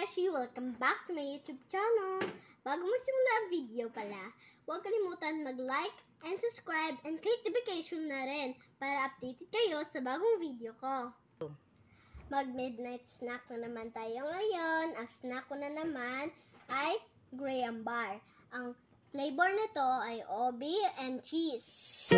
Beshi! Welcome back to my YouTube channel! Bago magsimula ang video pala, huwag kalimutan mag-like and subscribe and click notification na rin para updated kayo sa bagong video ko. Mag-midnight snack na naman tayo ngayon. Ang snack ko na naman ay graham bar. Ang flavor nito ay OB and cheese.